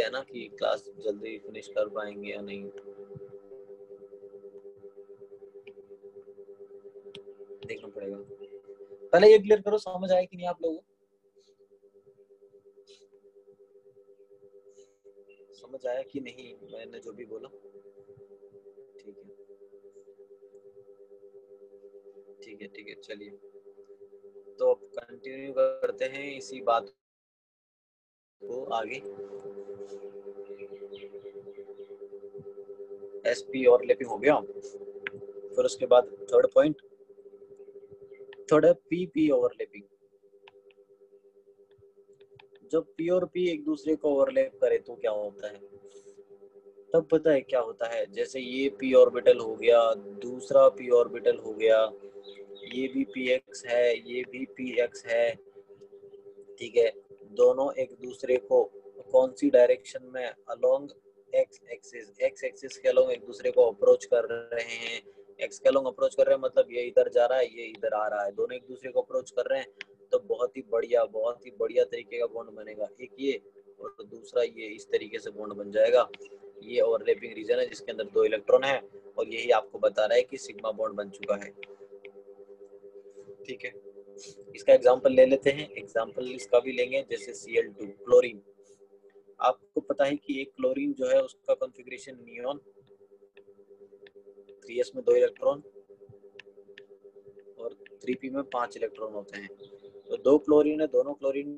हैं ना कि क्लास जल्दी फिनिश कर पाएंगे या नहीं, देखना पड़ेगा। पहले ये क्लियर करो, समझ आया कि नहीं आप लोगों को? समझ आया कि नहीं मैंने जो भी बोला? ठीक है ठीक है ठीक है, चलिए तो अब कंटिन्यू करते हैं इसी बात को आगे। एसपी ओवरलैपिंग हो गया, फिर उसके बाद थर्ड पॉइंट, थर्ड है पीपी ओवरलैपिंग। जब पी और पी एक दूसरे को ओवरलैप करे तो क्या होता है? तब पता है क्या होता है, जैसे ये पी ऑर्बिटल हो गया, दूसरा पी ऑर्बिटल हो गया, ये भी पी एक्स है, ये भी पी एक्स है, ठीक है। दोनों एक दूसरे को कौन सी डायरेक्शन में, अलोंग एक्स एक्सिस के अलोंग एक दूसरे को अप्रोच कर रहे हैं। एक्स के अलोंग अप्रोच कर रहे हैं मतलब ये इधर जा रहा है, ये इधर आ रहा है, दोनों एक दूसरे को अप्रोच कर रहे हैं। तो बहुत ही बढ़िया तरीके का बॉन्ड बनेगा, एक ये और दूसरा ये, इस तरीके से बॉन्ड बन जाएगा। ये ओवरलैपिंग रीजन है जिसके अंदर 2 इलेक्ट्रॉन है और यही आपको बता रहा है कि सिग्मा बॉन्ड बन चुका है, ठीक है। इसका एग्जांपल ले लेते हैं, एग्जांपल इसका भी लेंगे, जैसे Cl2 क्लोरीन। आपको पता है कि एक क्लोरीन जो है उसका कॉन्फ़िगरेशन नियॉन, 3s में 2 इलेक्ट्रॉन और 3p में 5 इलेक्ट्रॉन होते हैं। तो 2 क्लोरीन है, दोनों क्लोरीन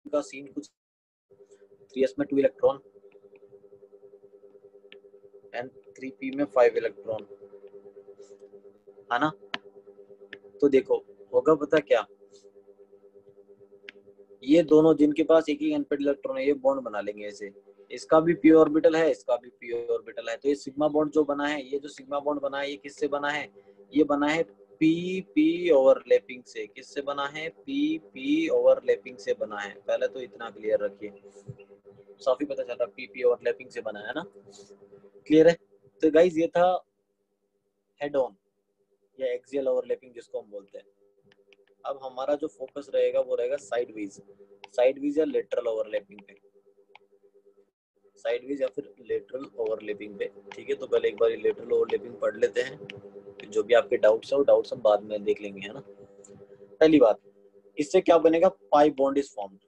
का सीन कुछ, 3s में 2 इलेक्ट्रॉन एंड 3p में 5 इलेक्ट्रॉन, है ना। तो देखो होगा पता क्या, ये दोनों जिनके पास एक ही अनपेड इलेक्ट्रॉन है ये बॉन्ड बना लेंगे ऐसे, इसका भी पी ऑर्बिटल है, इसका भी पी ऑर्बिटल है, तो ये सिग्मा बॉन्ड जो बना है, ये जो सिग्मा बॉन्ड बना है ये किससे बना है? ये बना है पी पी ओवरलैपिंग से। किससे बना है? पी पी ओवरलैपिंग से बना है। पहले तो इतना क्लियर रखिए, काफी पता चला पी पी ओवरलैपिंग से बना है ना, क्लियर है। तो गाइज ये था हेड ऑन या एक्सियल ओवरलैपिंग जिसको हम बोलते हैं। अब हमारा जो फोकस रहेगा वो रहेगा साइडवेज या लेटरल ओवरलैपिंग पे, साइडवेज या फिर लेटरल ओवरलैपिंग पे, ठीक है। तो पहले एक बार लेटरल ओवरलैपिंग पढ़ लेते हैं, फिर जो भी आपके डाउट्स है वो डाउट्स हम बाद में देख लेंगे, है ना। पहली बात, इससे क्या बनेगा? Pi bond is formed,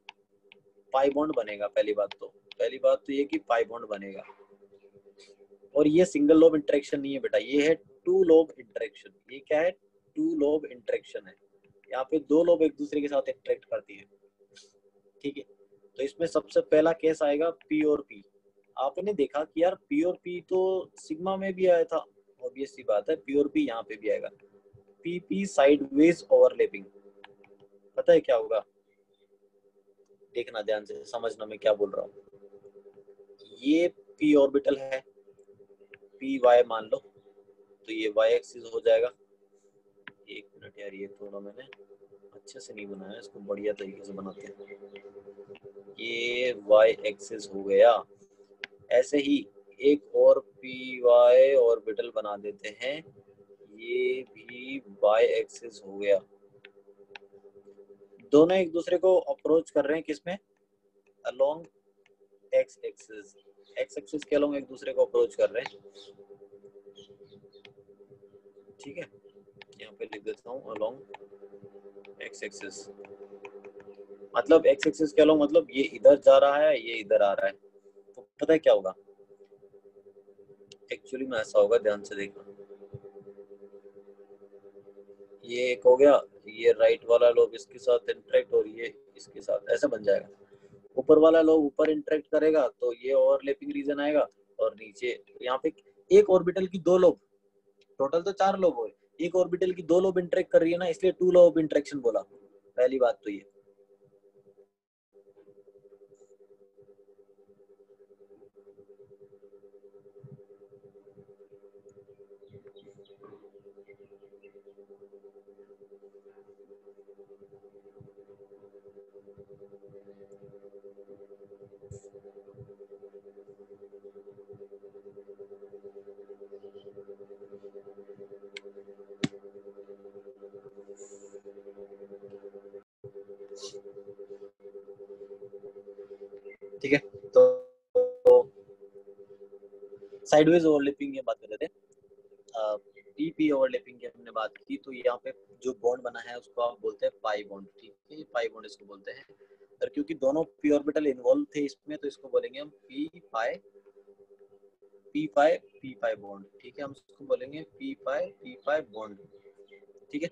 pi bond बनेगा। पहली बात तो ये कि पाई बॉन्ड बनेगा, और ये सिंगल लोब इंटरेक्शन नहीं है बेटा, ये है टू लोब इंटरेक्शन। ये क्या है? टू लोब इंटरेक्शन है। यहाँ पे 2 लोब एक दूसरे के साथ इंटरेक्ट करती है, ठीक है। तो इसमें सबसे पहला केस आएगा पी और पी। आपने देखा कि यार पी और पी तो सिग्मा में भी आया था, ऑब्वियस सी बात है पी और पी यहाँ पे भी आएगा। पी पी साइडवेज ओवरलैपिंग, पता है क्या होगा? देखना ध्यान से, समझना मैं क्या बोल रहा हूँ। ये पी ऑर्बिटल है, पी वाई मान लो, तो ये वाई एक्सिस हो जाएगा। एक मिनट यार, ये थोड़ा मैंने अच्छे से नहीं बनाया, इसको बढ़िया तरीके से बनाते हैं। ये वाई एक्सिस हो गया। ऐसे ही एक और पी वाई ऑर्बिटल बना देते हैं, ये भी वाई एक्सिस हो गया। दोनों एक दूसरे को अप्रोच कर रहे हैं किसमें? Along x axis, x axis के अलोंग एक दूसरे को अप्रोच कर रहे हैं, ठीक है। यहाँ पे लिख देता हूँ अलोंग एक्स एक्सिस, मतलब एक्स एक्सिस के अलोंग, मतलब ये इधर जा रहा है, ये इधर आ रहा है। तो पता है क्या होगा एक्चुअली में? ऐसा होगा, ध्यान से देखना। ये एक हो गया, ये राइट वाला लोब इसके साथ इंटरेक्ट और ये इसके साथ, ऐसा बन जाएगा। ऊपर वाला लोब ऊपर इंटरेक्ट करेगा तो ये ओवरलैपिंग रीजन आएगा, और नीचे यहाँ पे एक ऑर्बिटल की 2 लोब, टोटल तो 4 लोब हो, एक ऑर्बिटल की 2 लोब इंटरेक्ट कर रही है ना, इसलिए 2 लोब इंटरेक्शन बोला। पहली बात तो ये। ठीक है। तो साइडवेज ओवरलैपिंग की बात कर रहे थे, पी ओवरलैपिंग की हमने बात की। तो यहाँ पे जो बॉन्ड बना है उसको आप बोलते हैं पाई बॉन्ड, ठीक है, पाई बॉन्ड इसको बोलते हैं। और क्योंकि दोनों पी ऑर्बिटल इन्वॉल्व थे इसमें, तो इसको बोलेंगे हम पी पाई बॉन्ड, ठीक है, हम इसको बोलेंगे पी पाई बॉन्ड, ठीक है।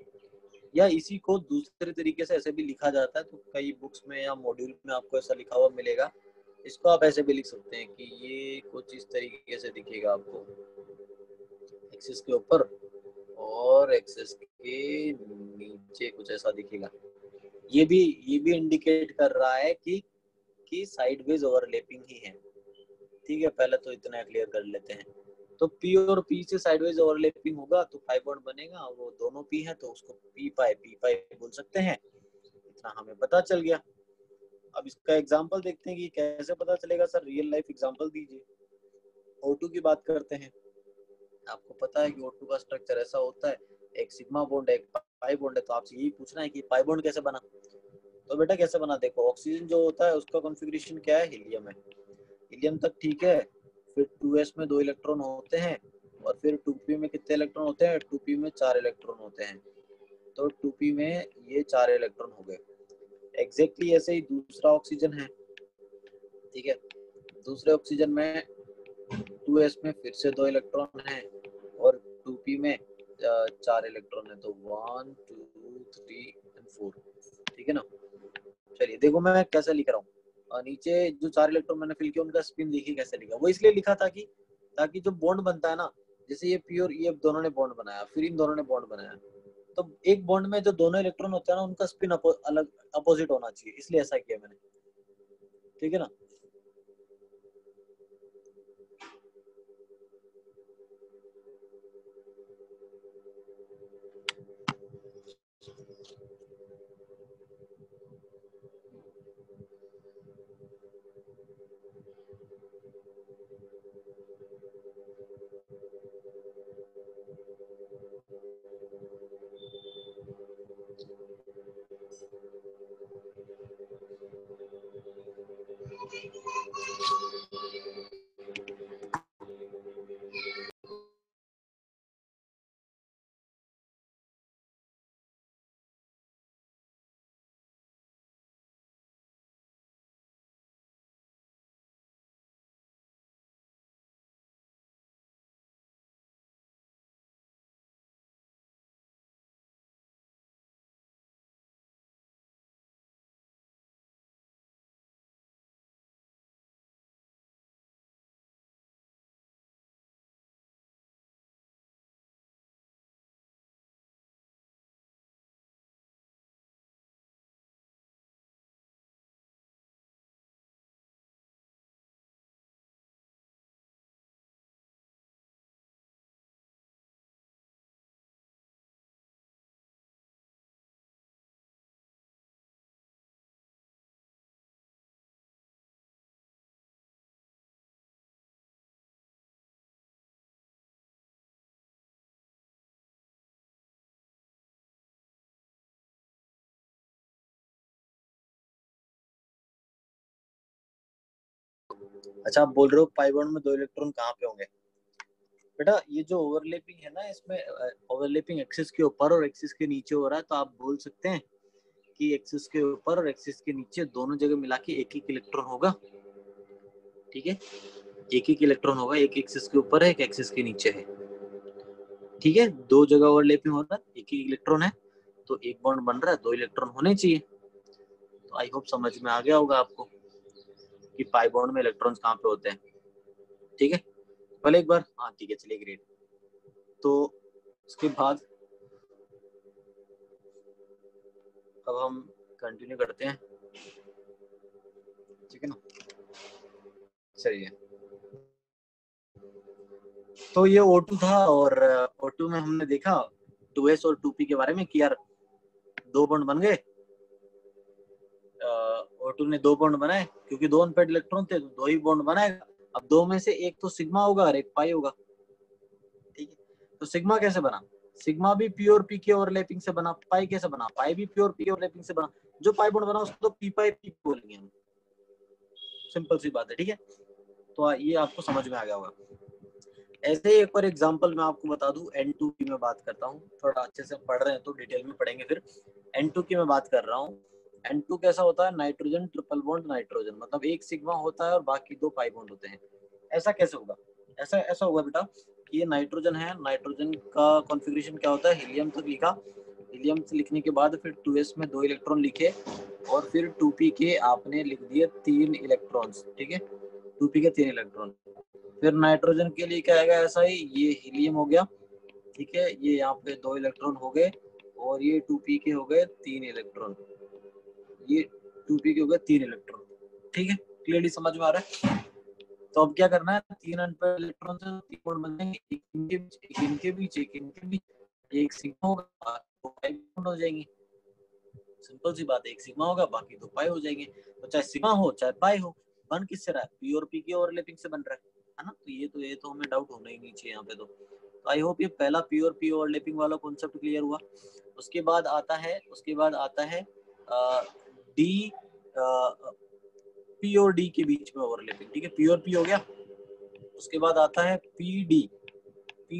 या इसी को दूसरे तरीके से ऐसे भी लिखा जाता है, तो कई बुक्स में या मॉड्यूल में आपको ऐसा लिखा हुआ मिलेगा। इसको आप ऐसे भी लिख सकते हैं कि ये कुछ इस तरीके से दिखेगा आपको, एक्सिस के ऊपर और एक्सिस के नीचे कुछ ऐसा दिखेगा। ये भी इंडिकेट कर रहा है कि साइडवेज ओवरलैपिंग ही है, ठीक है। पहले तो इतना क्लियर कर लेते हैं। तो पी और पी से साइडवेज ओवरलैपिंग होगा तो पाई बॉन्ड बनेगा, वो दोनों पी है तो उसको पी पाई बोल सकते हैं। इतना हमें पता चल गया। अब इसका एग्जांपल देखते हैं कि कैसे पता चलेगा। सर रियल लाइफ एग्जांपल दीजिए। O2 की बात करते हैं। आपको पता है कि O2 का स्ट्रक्चर ऐसा होता है, एक सिग्मा बॉन्ड है, एक पाई बॉन्ड है। तो आपसे यही पूछना है कि पाई बॉन्ड कैसे बना। तो बेटा कैसे बना, देखो ऑक्सीजन जो होता है उसका कॉन्फ़िगरेशन क्या है, हीलियम है। हीलियम तक ठीक है, फिर 2s में 2 इलेक्ट्रॉन होते हैं, और फिर 2p में कितने इलेक्ट्रॉन होते हैं, 2p में 4 इलेक्ट्रॉन होते हैं। तो 2p में ये 4 इलेक्ट्रॉन हो गए। एग्जैक्टली ऐसे ही दूसरा ऑक्सीजन है, ठीक है। दूसरे ऑक्सीजन में 2s में फिर से 2 इलेक्ट्रॉन है, और 2p में 4 इलेक्ट्रॉन है। तो 1 2 3 और 4, ठीक है ना। चलिए देखो मैं कैसे लिख रहा हूँ। नीचे जो 4 इलेक्ट्रॉन मैंने फिल किया उनका स्पिन देखिए कैसे लिखा। वो इसलिए लिखा था कि ताकि जो बॉन्ड बनता है ना, जैसे ये पी और ये दोनों ने बॉन्ड बनाया, फिर इन दोनों ने बॉन्ड बनाया, तो एक बॉन्ड में जो दोनों इलेक्ट्रॉन होते हैं ना उनका स्पिन अलग अपोजिट होना चाहिए, इसलिए ऐसा किया मैंने, ठीक है ना। अच्छा, आप बोल रहे हो पाई बॉन्ड में 2 इलेक्ट्रॉन कहाँ पे होंगे। बेटा ये जो ओवरलैपिंग है ना, इसमें ओवरलैपिंग एक्सिस के ऊपर और एक्सिस के नीचे हो रहा है। तो आप बोल सकते हैं कि एक्सिस के ऊपर और एक्सिस के नीचे दोनों जगह मिला के एक एक इलेक्ट्रॉन होगा, ठीक है। एक एक इलेक्ट्रॉन होगा, एक एक्सिस के ऊपर है, एक एक्सिस के नीचे है, ठीक है। दो जगह ओवरलैपिंग हो रहा है, एक ही इलेक्ट्रॉन है, तो एक बॉन्ड बन रहा है, 2 इलेक्ट्रॉन होने चाहिए। तो आई होप समझ में आ गया होगा आपको कि पाई बॉन्ड में इलेक्ट्रॉन्स कहाँ पे होते हैं, ठीक है। पहले एक बार, हाँ ठीक है, चलिए ग्रेट। तो उसके बाद अब हम कंटिन्यू करते हैं, ठीक है ना। चलिए, तो ये O2 था, और O2 में हमने देखा 2s और 2p के बारे में कि यार 2 बॉन्ड बन गए। O2 ने 2 बॉन्ड बनाए, क्योंकि 2 अनपेड इलेक्ट्रॉन थे तो 2 ही बॉन्ड बनाएगा। अब 2 में से एक तो सिग्मा होगा और एक पाई होगा, ठीक है। तो सिग्मा कैसे बना, सिग्मा भी पी और पी के ओवरलैपिंग से बना। पाई कैसे बना, पाई भी पी और पी के ओवरलैपिंग से बना। जो पाई बॉन्ड बना उसको तो पी पाई पी बोलेंगे हम, सिंपल सी बात है, ठीक है। तो ये आपको समझ में आ गया होगा। ऐसे ही एक और एग्जांपल मैं आपको बता दूं, N2 की मैं बात करता हूँ, थोड़ा अच्छे से पढ़ रहे हैं तो डिटेल में पढ़ेंगे फिर। N2 की मैं बात कर रहा हूँ। N2 कैसा होता है, नाइट्रोजन ट्रिपल बॉन्ड नाइट्रोजन, मतलब एक सिग्मा होता है और बाकी 2 पाई बॉन्ड होते हैं। ऐसा कैसे होगा, ऐसा ऐसा होगा बेटा कि ये नाइट्रोजन है, नाइट्रोजन का कॉन्फ़िगरेशन क्या होता है, हीलियम तक लिखा, हीलियम से लिखने के बाद फिर 2s में 2 इलेक्ट्रॉन लिखे और फिर 2p के आपने लिख दिए 3 इलेक्ट्रॉन्स, ठीक है, 2p के 3 इलेक्ट्रॉन। फिर नाइट्रोजन के लिए क्या आएगा, ऐसा ही, ये हीलियम हो गया, ठीक है, ये यहाँ पे 2 इलेक्ट्रॉन हो गए और ये 2p के हो गए 3 इलेक्ट्रॉन, ये 2p के हो गए 3 इलेक्ट्रॉन, ठीक है, क्लियरली समझ में आ रहा है। तो अब क्या करना है, 3 अनपेयर्ड इलेक्ट्रॉन से 3 बॉन्ड बन जाएंगे, एक इनके बीच, एक इनके बीच, एक इनके बीच, एक सिग्मा होगा, 2 पाई बॉन्ड हो जाएंगे। सिंपल सी बात है, एक सिग्मा होगा बाकी 2 पाई हो जाएंगे। तो चाहे सिग्मा हो चाहे पाई हो, बन किससे रहा है, पी और पी की ओवरलैपिंग से बन रहा है ना। तो ये तो हमें डाउट होना ही नहीं चाहिए यहाँ पे। तो आई होप ये पहला पी और पी ओवरलैपिंग वाला कॉन्सेप्ट क्लियर हुआ। उसके बाद आता है डी, पी और डी के बीच में ओवरलैपिंग, ठीक है, पी और पी हो गया। उसके बाद आता है पी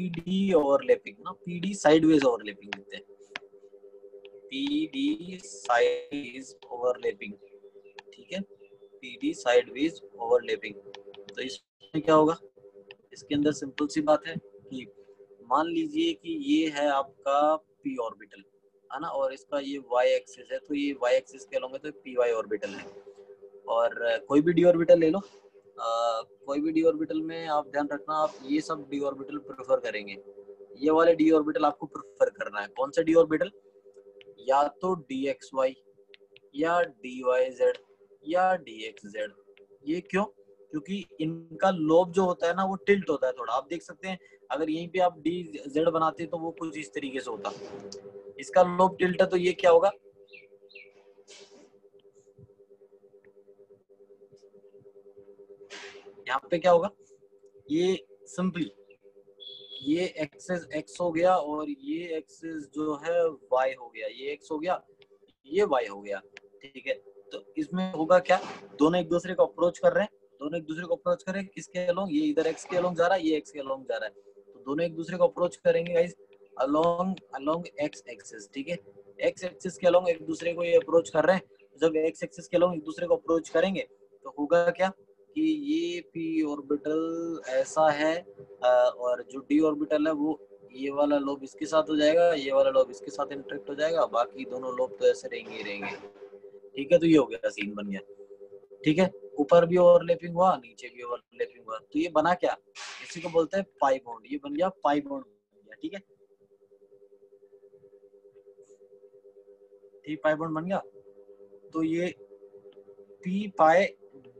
डी ओवरलैपिंग ना, पी डी साइडवेज ओवरलैपिंग लिखते हैं, पी डी साइडवेज ओवरलैपिंग, ठीक है, पी डी साइडवेज ओवरलैपिंग। तो इसमें क्या होगा, इसके अंदर सिंपल सी बात है कि मान लीजिए कि ये है आपका पी ऑर्बिटल, है ना, और इसका ये वाई एक्सिस है, तो ये वाई एक्सिस के अलॉन्ग है, तो पी वाई ऑर्बिटल है। और कोई भी डी ऑर्बिटल ले लो, कोई भी डी ऑर्बिटल में आप ध्यान रखना, आप ये सब डी ऑर्बिटल प्रेफर करेंगे, ये वाले डी ऑर्बिटल आपको प्रेफर करना है। कौन सा डी ऑर्बिटल, या तो डी एक्स वाई या डी वाई जेड या डी एक्स जेड। ये क्यों, क्योंकि इनका लोब जो होता है ना वो टिल्ट होता है थोड़ा, आप देख सकते हैं, अगर यहीं पे आप डी जेड बनाते तो वो कुछ इस तरीके से होता, इसका लोब टिल्ट है, तो ये क्या होगा, यहाँ पे क्या होगा, ये सिंपली ये एक्सेस एक्स हो गया और ये एक्सेस जो है वाई हो गया, ये एक्स हो गया, ये वाई हो गया, ठीक है। तो इसमें होगा क्या, दोनों एक दूसरे को अप्रोच कर रहे हैं, दोनों एक दूसरे को अप्रोच कर रहे हैं, किसके अलोंग, ये इधर एक्स के अलोंग जा रहा है, ये एक्स के अलोंग जा रहा है, तो दोनों एक दूसरे को अप्रोच करेंगे guys along along x axis, ठीक है, एक्स एक्सिस के अलोंग एक दूसरे को ये अप्रोच कर रहे हैं। जब एक्स एक्सिस के अलोंग एक दूसरे को अप्रोच करेंगे तो होगा क्या कि ये पी ऑर्बिटल ऐसा है, और जो डी ऑर्बिटल है वो ये वाला लोब इसके साथ हो जाएगा, ये वाला लोब इसके साथ इंटरेक्ट हो जाएगा, बाकी दोनों लोब तो ऐसे रहेंगे ही रहेंगे, ठीक है। तो ये हो गया, सीन बन गया, ठीक है, ऊपर भी ओवरलैपिंग हुआ, नीचे भी ओवरलैपिंग हुआ, तो ये बना क्या, इसी को बोलते हैं पाई बॉन्ड, ये बन गया पाई बॉन्ड बन गया, ठीक है, ठीक, पाई बॉन्ड बन गया। तो ये पी पाई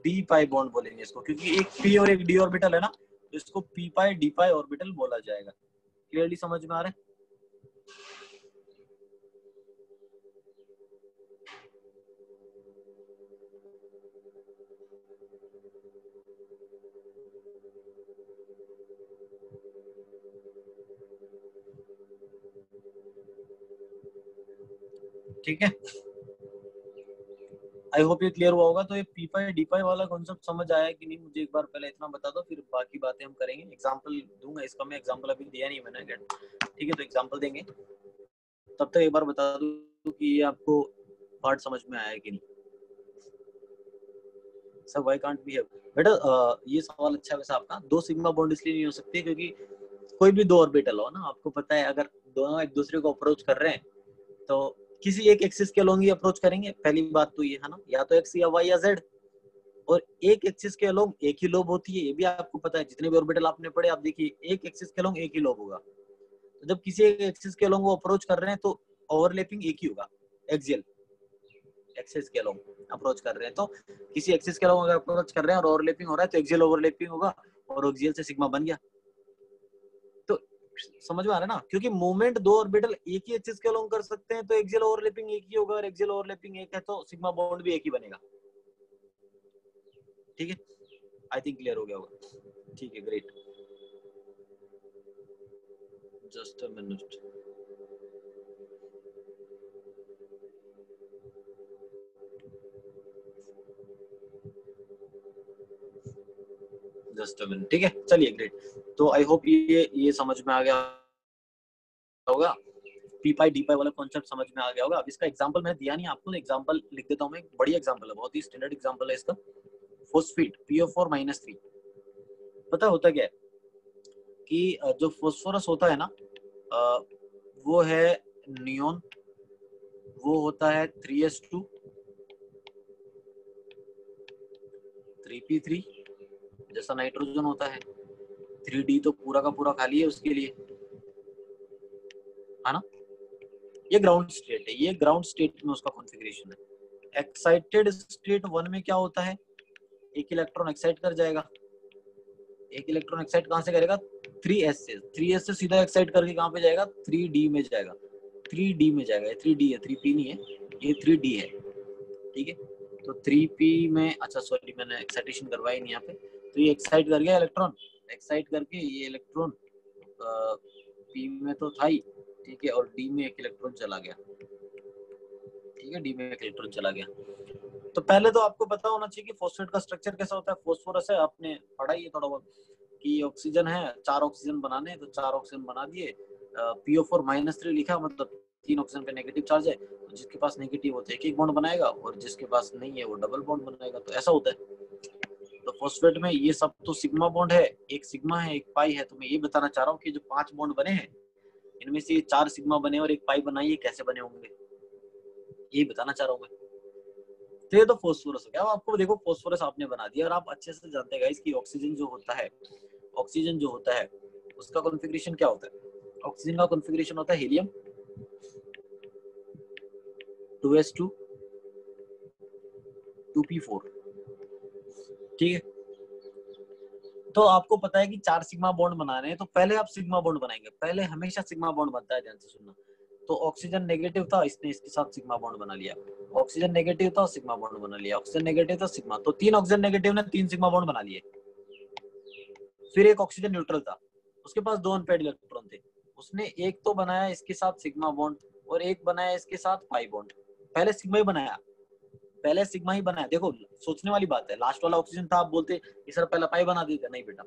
डी पाई बॉन्ड बोलेंगे इसको, क्योंकि एक पी और एक डी ऑर्बिटल है ना, तो इसको पी पाई डी पाई ऑर्बिटल बोला जाएगा। क्लियरली समझ में आ रहा है। ठीक है, आई होप ये क्लियर हुआ होगा। तो ये पी पाई डी पाई वाला कॉन्सेप्ट समझ आया कि नहीं, मुझे एक बार पहले इतना बता दो, फिर बाकी बातें हम करेंगे। एग्जांपल दूंगा इसका, मैं एग्जांपल अभी दिया नहीं मैंने, ठीक है, तो एग्जांपल देंगे। तब तक एक बार बता दूं कि ये आपको पार्ट समझ में आया है कि नहीं। Sir why can't be have, बेटा ये सवाल अच्छा है वैसे आपका। 2 सिग्मा बॉन्ड इसलिए नहीं हो सकते क्योंकि कोई भी 2 ऑर्बिटल हो ना, आपको पता है अगर दोनों एक दूसरे को अप्रोच कर रहे हैं तो किसी एक एक्सिस के अलोंग ही अप्रोच करेंगे, पहली बात तो ये है ना, या तो एक्स या वाई या जेड। और एक एक्सिस के अलोंग एक ही लोब होती है, ये भी आपको पता है, जितने भी ऑर्बिटल आपने पढ़े आप देखिए एक एक्सिस के अलोंग एक ही लोब होगा। तो जब किसी एक एक्सिस के अलोंग वो अप्रोच कर रहे हैं तो ओवरलैपिंग एक ही होगा, एक्सियल एक्सिस के अलोंग अप्रोच कर रहे हैं, तो किसी एक्सिस के अलोंग अगर अप्रोच कर रहे हैं और ओवरलैपिंग हो रहा है तो एक्सियल ओवरलैपिंग होगा, और एक्सियल से सिग्मा बन गया। तो समझ में आ रहा है ना, क्योंकि मूवमेंट 2 ऑर्बिटल एक ही एक्सिस के अलोंग कर सकते हैं तो एक्सियल ओवरलैपिंग एक ही होगा, और एक्सियल ओवरलैपिंग एक है तो सिग्मा बॉन्ड भी एक ही बनेगा। ठीक है, आई थिंक क्लियर हो गया होगा। ठीक है, great, just a minute. Just a minute, ठीक है, चलिए ग्रेट। तो आई होप ये समझ में आ गया होगा, पी पाई डी पाई वाला कॉन्सेप्ट समझ में आ गया होगा। अब इसका एग्जांपल मैं दिया नहीं आपको, एग्जांपल लिख देता हूं मैं, बढ़िया एग्जांपल है, बहुत ही स्टैंडर्ड एग्जांपल है इसका। फोस्फेट PO4-3, पता होता क्या है कि जो फोस्फोरस होता है ना, वो है नियोन, वो होता है 3s2 3p3, जैसा नाइट्रोजन होता है। 3d तो पूरा का पूरा खाली है उसके लिए, है ना। ये ग्राउंड स्टेट है, ये ग्राउंड स्टेट में उसका कॉन्फ़िगरेशन है। एक्साइटेड स्टेट 1 में क्या होता है, एक इलेक्ट्रॉन एक्साइट कर जाएगा। एक इलेक्ट्रॉन एक्साइट कहां से करेगा, 3s से सीधा एक्साइट करके कहां पे जाएगा, 3d में जाएगा। 3d में जाएगा, ये 3d है, 3p नहीं है, ये 3d है, ठीक है। तो 3p में, अच्छा सॉरी मैंने एक्साइटेशन करवाई नहीं यहाँ पे। तो ये एक्साइट कर गया इलेक्ट्रॉन, एक्साइट करके ये इलेक्ट्रॉन p में तो था ही, ठीक है, और d में एक इलेक्ट्रॉन चला गया, ठीक है, डी में एक इलेक्ट्रॉन चला गया। तो पहले तो आपको पता होना चाहिए कि फॉस्फेट का स्ट्रक्चर कैसा होता है। फॉस्फोरस है, आपने पढ़ा ही है थोड़ा बहुत, कि ऑक्सीजन है, 4 ऑक्सीजन बनाने, तो 4 ऑक्सीजन बना दिए, PO4-3 लिखा, मतलब 3 ऑक्सीजन पे नेगेटिव चार्ज है, तो जिसके पास नेगेटिव होता है एक बॉन्ड बनाएगा, और जिसके पास नहीं है वो डबल बॉन्ड बनाएगा, तो ऐसा होता है। तो फॉस्फेट में ये सब तो सिग्मा बॉन्ड है, एक सिग्मा है एक पाई है। तो मैं ये बताना चाह रहा हूँ कि जो 5 बॉन्ड बने हैं, इनमें से 4 सिग्मा बने और एक पाई बनाई, ये कैसे बने होंगे, ये बताना चाह रहा हूँ मैं। तो ये तो फोस्फोरस हो गया। अब आपको देखो फोस्फोरस आपने बना दिया, और आप अच्छे से जानते हैं कि ऑक्सीजन जो होता है, ऑक्सीजन जो होता है उसका कॉन्फ़िगरेशन क्या होता है। ऑक्सीजन का कॉन्फ़िगरेशन होता है हीलियम 2s2 2p4, ठीक है। तो आपको पता है कि 4 सिग्मा बॉन्ड बनाने हैं, तो पहले आप सिग्मा बॉन्ड बनाएंगे, पहले हमेशा सिग्मा बॉन्ड बनता है, ध्यान से सुनना। तो ऑक्सीजन नेगेटिव था, इसने इसके साथ सिग्मा बॉन्ड बना लिया। ऑक्सीजन नेगेटिव था, सिग्मा बॉन्ड बना लिया। ऑक्सीजन नेगेटिव था, सिग्मा, तो 3 ऑक्सीजन नेगेटिव ने 3 सिग्मा बॉन्ड बना लिए। फिर एक ऑक्सीजन न्यूट्रल था, उसके पास 2 अनपेयर्ड इलेक्ट्रॉन थे, उसने एक तो बनाया इसके साथ सिग्मा बॉन्ड, और एक बनाया इसके साथ पाई बॉन्ड। पहले सिग्मा ही बनाया, पहले सिग्मा ही बनाया। देखो सोचने वाली बात है, लास्ट वाला ऑक्सीजन था, आप बोलते ये सर पहला पाई बना देते, नहीं बेटा।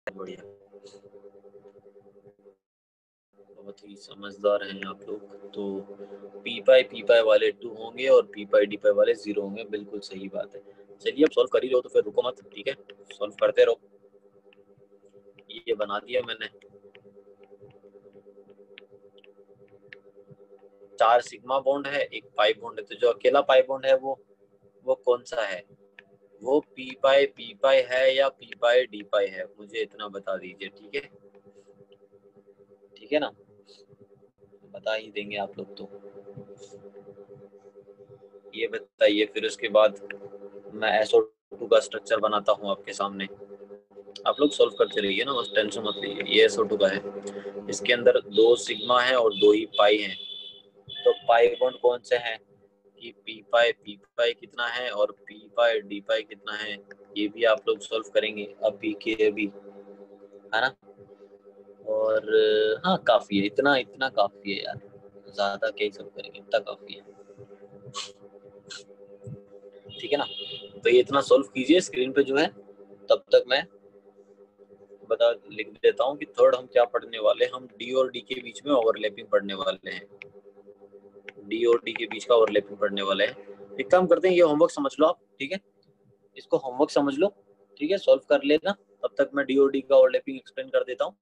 बढ़िया, बहुत ही समझदार हैं आप लोग। तो पी पाई वाले 2 होंगे और पी पाई डी पाई वाले 0 होंगे, बिल्कुल सही बात है। चलिए अब सॉल्व कर ही रहो तो फिर रुको मत, ठीक है, सॉल्व करते रहो। ये बना दिया मैंने। 4 सिग्मा बॉन्ड है, एक पाई बॉन्ड है, तो जो अकेला पाई बॉन्ड है वो कौन सा है? वो पी पाई है या पी पाई डी पाई है, मुझे इतना बता दीजिए, ठीक है, ठीक है ना, बता ही देंगे आप लोग तो। ये बताइए, फिर उसके बाद मैं SO2 का स्ट्रक्चर बनाता हूँ आपके सामने, आप लोग सॉल्व करते रहिए ना, बस टेंशन मत लीजिए। ये SO2 का है, इसके अंदर 2 सिग्मा है और 2 ही पाई है। तो पाई बॉन्ड कौन से हैं कि पी पाई कितना है और पी पाई डी पाई कितना है, ये भी आप लोग सॉल्व करेंगे अभी के अभी, है ना। और हाँ काफी है, इतना इतना काफी है यार, ज्यादा क्या ही सॉल्व करेंगे, इतना काफी है, ठीक है ना। तो ये इतना सॉल्व कीजिए स्क्रीन पे जो है, तब तक मैं बता लिख देता हूँ कि थर्ड हम क्या पढ़ने वाले, हम डी और डी के बीच में ओवरलैपिंग पढ़ने वाले हैं, डी और डी के बीच का ओवरलैपिंग पढ़ने वाले हैं। एक काम करते हैं, ये होमवर्क समझ लो आप, ठीक है, इसको होमवर्क समझ लो, ठीक है, सॉल्व कर लेना, तब तक मैं डी और डी का ओवरलैपिंग एक्सप्लेन कर देता हूँ।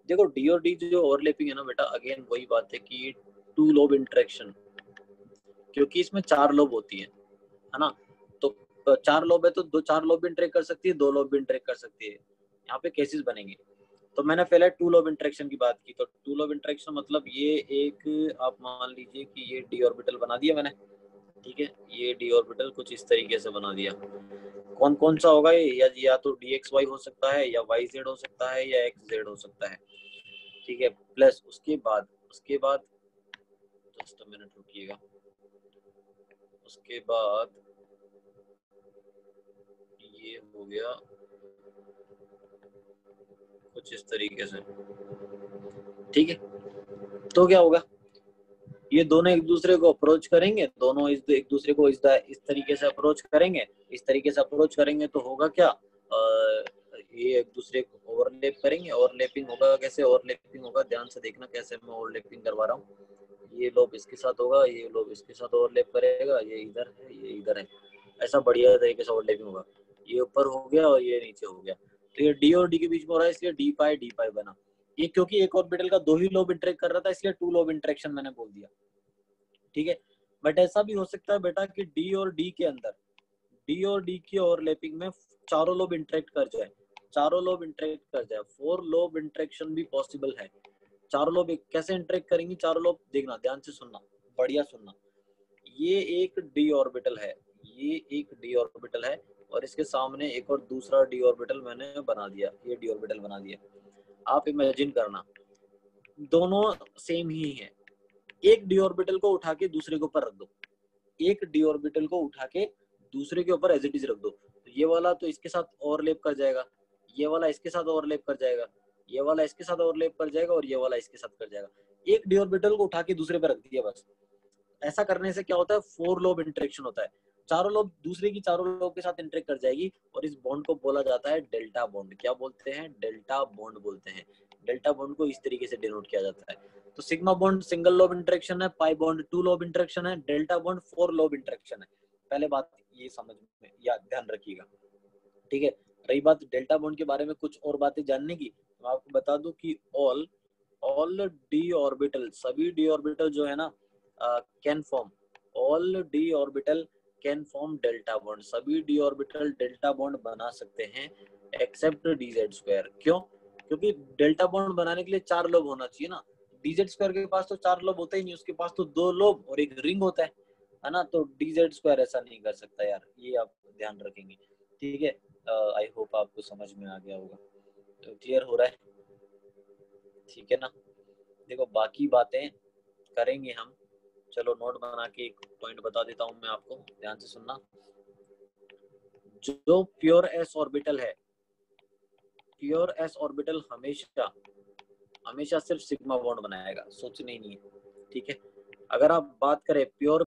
देखो डी और डी जो ओवरलैपिंग है ना बेटा, अगेन वही बात है कि 2 लोब इंटरेक्शन, क्योंकि इसमें 4 लोब होती है ना, तो 4 लोब है तो 4 लोब भी इंटरेक्ट कर सकती है, 2 लोब भी इंटरेक्ट कर सकती है, यहाँ पे केसेस बनेंगे। तो मैंने पहले 2 लोब इंटरेक्शन की बात की, तो 2 लोब इंटरेक्शन मतलब ये एक, आप मान लीजिए कि ये डी ऑर्बिटल बना दिया मैंने, ठीक है, ये डी ऑर्बिटल कुछ इस तरीके से बना दिया। कौन कौन सा होगा ये, या तो dxy हो सकता है, या yz हो सकता है, या xz हो सकता है, ठीक है। प्लस उसके बाद जस्ट मिनट रुकिएगा, उसके बाद ये हो गया कुछ इस तरीके से, ठीक है। तो क्या होगा, ये दोनों एक दूसरे को अप्रोच करेंगे, दोनों एक दूसरे को इस तरीके से अप्रोच करेंगे, इस तरीके से अप्रोच करेंगे तो होगा क्या, ये एक दूसरे को ओवरलैप करेंगे। ओवरलैपिंग होगा कैसे, ओवरलैपिंग होगा, ध्यान से देखना कैसे मैं ओवरलैपिंग करवा रहा हूँ। ये लोब इसके साथ होगा, ये लोब इसके साथ ओवरलैप करेगा, ये इधर है, ये इधर है, ऐसा बढ़िया तरीके से ओवरलैपिंग होगा। ये ऊपर हो गया और ये नीचे हो गया, तो ये डी और डी के बीच में हो रहा है, इसलिए डी पाई बना। ये क्योंकि एक ऑर्बिटल का 2 ही लोब इंटरेक्ट कर रहा था, इसलिए 2 लोब इंटरेक्शन मैंने बोल दिया, ठीक है। बट ऐसा भी हो सकता है बेटा कि डी और डी के अंदर, डी और डी की ओवरलैपिंग में चारों लोब इंटरेक्ट कर जाए, चारों लोब इंटरेक्ट कर जाए, 4 लोब इंटरेक्शन भी पॉसिबल है। चारों लोब कैसे इंटरेक्ट करेंगी, चारों लोब देखना, ध्यान से सुनना, बढ़िया सुनना। ये एक डी ऑर्बिटल है, ये एक डी ऑर्बिटल है, और इसके सामने एक और दूसरा डी ऑर्बिटल मैंने बना दिया, ये डी ऑर्बिटल बना दिया। आप इमेजिन करना, दोनों सेम ही है, एक डी ऑर्बिटल को उठा के दूसरे के ऊपर रख दो, एक डी ऑर्बिटल को उठा के दूसरे के ऊपर एज इट इज रख दो, तो ये वाला तो इसके साथ ओवरलैप कर जाएगा, ये वाला इसके साथ ओवरलैप कर जाएगा, ये वाला इसके साथ ओवरलैप कर जाएगा, और ये वाला इसके साथ कर जाएगा। एक डी ऑर्बिटल को उठा के दूसरे पे रख दिया बस। ऐसा करने से क्या होता है, 4 लोब इंटरेक्शन होता है, चारों लोब दूसरे की चारों लोब के साथ इंटरेक्ट कर जाएगी, और इस बॉन्ड को बोला जाता है डेल्टा बॉन्ड। क्या बोलते हैं, डेल्टा बॉन्ड बोलते हैं। डेल्टा बॉन्ड को इस तरीके से डिनोट किया जाता है। तो sigma bond single lobe interaction है, पाई बॉन्ड 2 लोब इंटरेक्शन है, डेल्टा बॉन्ड 4 लोब इंटरेक्शन है। पहले बात ये समझ में या ध्यान रखिएगा, ठीक है। रही बात डेल्टा बॉन्ड के बारे में कुछ और बातें जानने की, तो आपको बता दूं कि ऑल डी ऑर्बिटल, सभी डी ऑर्बिटल जो है ना, can form, all D orbital can form delta bond, सभी डी ऑर्बिटल डेल्टा बॉन्ड बना सकते हैं एक्सेप्ट डीजेड स्क्वायर। क्यों, क्योंकि डेल्टा बॉन्ड बनाने के लिए 4 लोब होना चाहिए ना, डीजेड स्क्वायर के पास तो 4 लोब होता ही नहीं, उसके पास तो 2 लोब और एक रिंग होता है ना, तो डीजेड स्क्वायर ऐसा नहीं कर सकता यार, ये आप ध्यान रखेंगे, ठीक है। आई होप आपको समझ में आ गया होगा, तो क्लियर हो रहा है, ठीक है ना। देखो बाकी बातें करेंगे हम, चलो नोट बना के एक पॉइंट बता देता हूं मैं आपको, ध्यान से सुनना। जो प्योर एस ऑर्बिटल है, प्योर एस ऑर्बिटल हमेशा हमेशा सिर्फ सिग्मा बॉन्ड बनाएगा, सोचने ही नहीं है, ठीक है। अगर आप बात करें प्योर